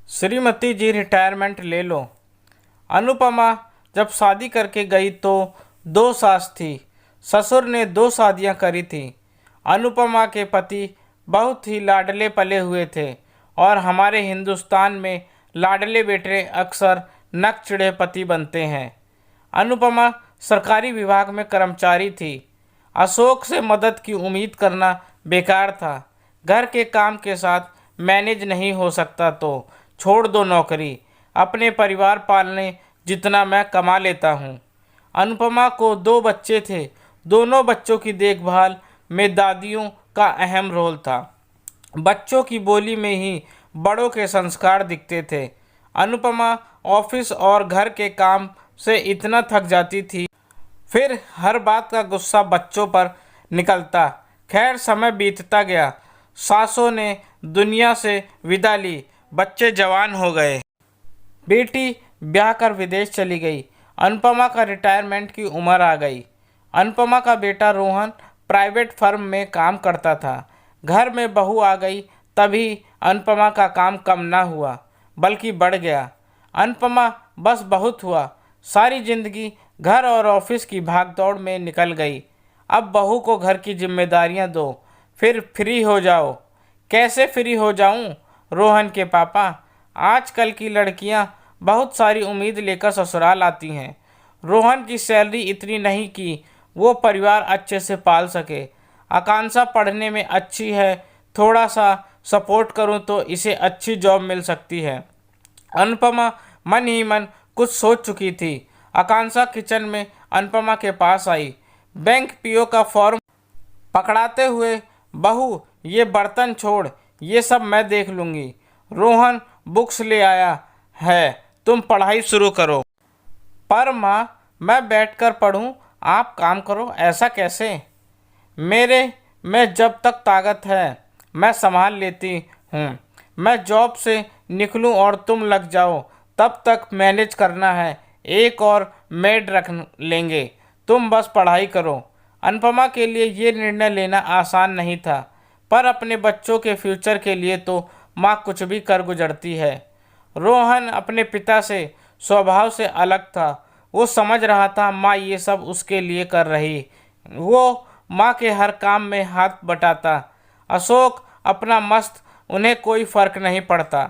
श्रीमती जी retirement ले लो। अनुपमा जब शादी करके गई तो दो सास थी। ससुर ने दो शादियां करी थी। अनुपमा के पति बहुत ही लाडले पले हुए थे और हमारे हिंदुस्तान में लाडले बेटे अक्सर नकचिढ़े पति बनते हैं। अनुपमा सरकारी विभाग में कर्मचारी थी। अशोक से मदद की उम्मीद करना बेकार था। घर के काम के साथ मैनेज नहीं हो सकता तो छोड़ दो नौकरी। अपने परिवार पालने जितना मैं कमा लेता हूँ। अनुपमा को दो बच्चे थे। दोनों बच्चों की देखभाल में दादियों का अहम रोल था। बच्चों की बोली में ही बड़ों के संस्कार दिखते थे। अनुपमा ऑफिस और घर के काम से इतना थक जाती थी, फिर हर बात का गुस्सा बच्चों पर निकलता। खैर समय बीतता गया। सासों ने दुनिया से विदा ली। बच्चे जवान हो गए। बेटी ब्याह कर विदेश चली गई। अनुपमा का रिटायरमेंट की उम्र आ गई। अनुपमा का बेटा रोहन प्राइवेट फर्म में काम करता था। घर में बहू आ गई तभी अनुपमा का काम कम ना हुआ बल्कि बढ़ गया। अनुपमा बस बहुत हुआ। सारी जिंदगी घर और ऑफिस की भागदौड़ में निकल गई। अब बहू को घर की जिम्मेदारियां दो, फिर फ्री हो जाओ। कैसे फ्री हो जाऊं? रोहन के पापा, आजकल की लड़कियां बहुत सारी उम्मीद लेकर ससुराल आती हैं। रोहन की सैलरी इतनी नहीं कि वो परिवार अच्छे से पाल सके। आकांक्षा पढ़ने में अच्छी है, थोड़ा सा सपोर्ट करूं तो इसे अच्छी जॉब मिल सकती है। अनुपमा मन ही मन कुछ सोच चुकी थी। आकांक्षा किचन में अनुपमा के पास आई। बैंक पीओ का फॉर्म पकड़ाते हुए, बहू ये बर्तन छोड़, ये सब मैं देख लूँगी। रोहन बुक्स ले आया है, तुम पढ़ाई शुरू करो। पर माँ, मैं बैठकर पढ़ूं, आप काम करो, ऐसा कैसे? मेरे में जब तक ताकत है मैं संभाल लेती हूँ। मैं जॉब से निकलूँ और तुम लग जाओ, तब तक मैनेज करना है। एक और मेड रख लेंगे, तुम बस पढ़ाई करो। अनुपमा के लिए ये निर्णय लेना आसान नहीं था, पर अपने बच्चों के फ्यूचर के लिए तो माँ कुछ भी कर गुजरती है। रोहन अपने पिता से स्वभाव से अलग था। वो समझ रहा था माँ ये सब उसके लिए कर रही। वो माँ के हर काम में हाथ बटाता। अशोक अपना मस्त, उन्हें कोई फर्क नहीं पड़ता।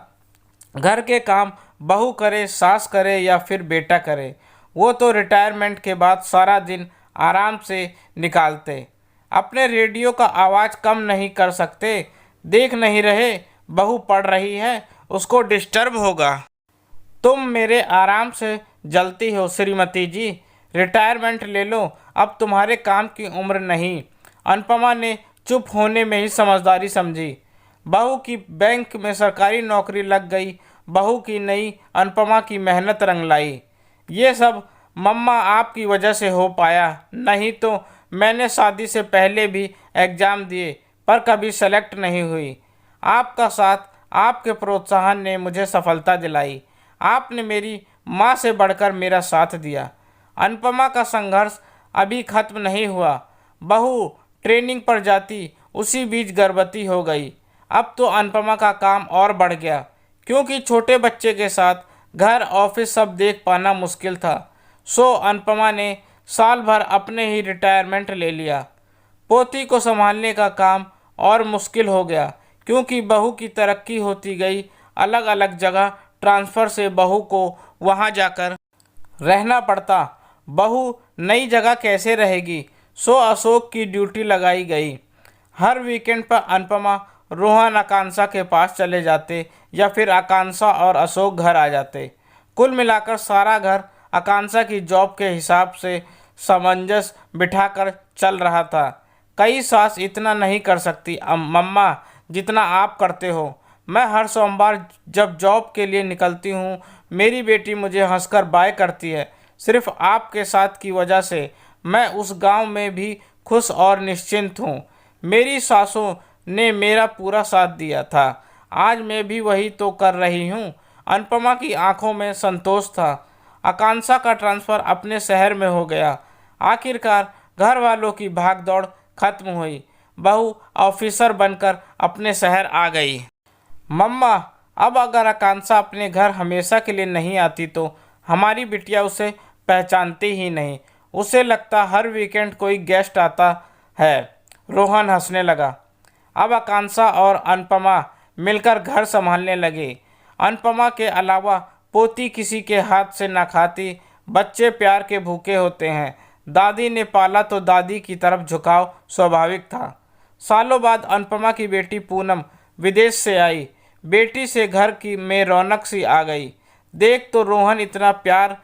घर के काम बहू करे, सास करे या फिर बेटा करे, वो तो रिटायरमेंट के बाद सारा दिन आराम से निकालते। अपने रेडियो का आवाज़ कम नहीं कर सकते। देख नहीं रहे बहू पढ़ रही है, उसको डिस्टर्ब होगा। तुम मेरे आराम से जलती हो श्रीमती जी। रिटायरमेंट ले लो, अब तुम्हारे काम की उम्र नहीं। अनुपमा ने चुप होने में ही समझदारी समझी। बहू की बैंक में सरकारी नौकरी लग गई। बहू की नई अनुपमा की मेहनत रंग लाई। ये सब मम्मा आपकी वजह से हो पाया, नहीं तो मैंने शादी से पहले भी एग्ज़ाम दिए पर कभी सेलेक्ट नहीं हुई। आपका साथ, आपके प्रोत्साहन ने मुझे सफलता दिलाई। आपने मेरी माँ से बढ़कर मेरा साथ दिया। अनुपमा का संघर्ष अभी खत्म नहीं हुआ। बहू ट्रेनिंग पर जाती, उसी बीच गर्भवती हो गई। अब तो अनुपमा का काम और बढ़ गया, क्योंकि छोटे बच्चे के साथ घर ऑफिस सब देख पाना मुश्किल था। सो अनुपमा ने साल भर अपने ही रिटायरमेंट ले लिया। पोती को संभालने का काम और मुश्किल हो गया, क्योंकि बहू की तरक्की होती गई। अलग अलग जगह ट्रांसफ़र से बहू को वहां जाकर रहना पड़ता। बहू नई जगह कैसे रहेगी? सो अशोक की ड्यूटी लगाई गई। हर वीकेंड पर अनुपमा रोहन आकांक्षा के पास चले जाते या फिर आकांक्षा और अशोक घर आ जाते। कुल मिलाकर सारा घर आकांक्षा की जॉब के हिसाब से सामंजस्य बिठाकर चल रहा था। कई सास इतना नहीं कर सकती मम्मा जितना आप करते हो। मैं हर सोमवार जब जॉब के लिए निकलती हूँ, मेरी बेटी मुझे हंसकर बाय करती है। सिर्फ आपके साथ की वजह से मैं उस गांव में भी खुश और निश्चिंत हूँ। मेरी सासों ने मेरा पूरा साथ दिया था, आज मैं भी वही तो कर रही हूँ। अनुपमा की आंखों में संतोष था। आकांक्षा का ट्रांसफ़र अपने शहर में हो गया। आखिरकार घर वालों की भागदौड़ खत्म हुई। बहू ऑफिसर बनकर अपने शहर आ गई। मम्मा, अब अगर आकांक्षा अपने घर हमेशा के लिए नहीं आती तो हमारी बिटिया उसे पहचानती ही नहीं। उसे लगता हर वीकेंड कोई गेस्ट आता है। रोहन हंसने लगा। अब आकांक्षा और अनुपमा मिलकर घर संभालने लगे। अनुपमा के अलावा पोती किसी के हाथ से ना खाती। बच्चे प्यार के भूखे होते हैं। दादी ने पाला तो दादी की तरफ झुकाव स्वाभाविक था। सालों बाद अनुपमा की बेटी पूनम विदेश से आई। बेटी से घर की में रौनक सी आ गई। देख तो रोहन, इतना प्यार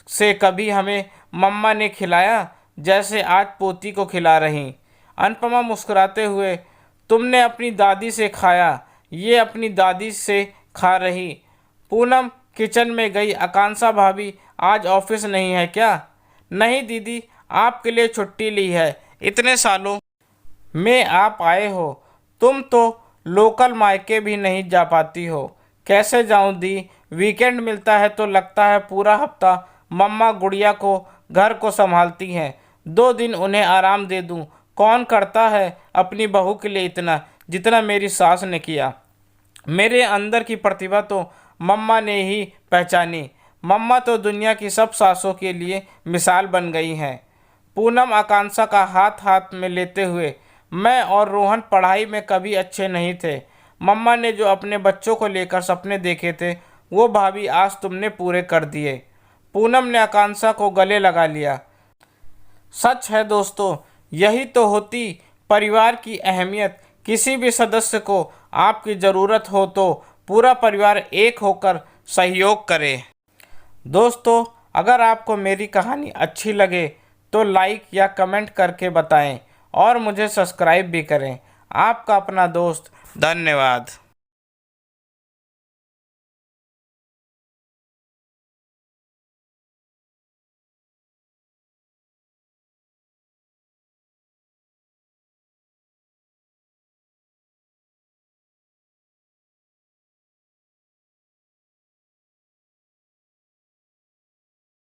से कभी हमें मम्मा ने खिलाया जैसे आज पोती को खिला रही। अनुपमा मुस्कुराते हुए, तुमने अपनी दादी से खाया, ये अपनी दादी से खा रही। पूनम किचन में गई। आकांक्षा भाभी आज ऑफिस नहीं है क्या? नहीं दीदी, आपके लिए छुट्टी ली है। इतने सालों में आप आए हो। तुम तो लोकल मायके भी नहीं जा पाती हो। कैसे जाऊं दी? वीकेंड मिलता है तो लगता है पूरा हफ्ता मम्मा गुड़िया को घर को संभालती हैं। 2 दिन उन्हें आराम दे दूं। कौन करता है अपनी बहू के लिए इतना जितना मेरी सास ने किया। मेरे अंदर की प्रतिभा तो मम्मा ने ही पहचानी। मम्मा तो दुनिया की सब सासों के लिए मिसाल बन गई हैं। पूनम आकांक्षा का हाथ हाथ में लेते हुए, मैं और रोहन पढ़ाई में कभी अच्छे नहीं थे। मम्मा ने जो अपने बच्चों को लेकर सपने देखे थे वो भाभी आज तुमने पूरे कर दिए। पूनम ने आकांक्षा को गले लगा लिया। सच है दोस्तों, यही तो होती परिवार की अहमियत। किसी भी सदस्य को आपकी ज़रूरत हो तो पूरा परिवार एक होकर सहयोग करे। दोस्तों, अगर आपको मेरी कहानी अच्छी लगे तो लाइक या कमेंट करके बताएं और मुझे सब्सक्राइब भी करें। आपका अपना दोस्त। धन्यवाद।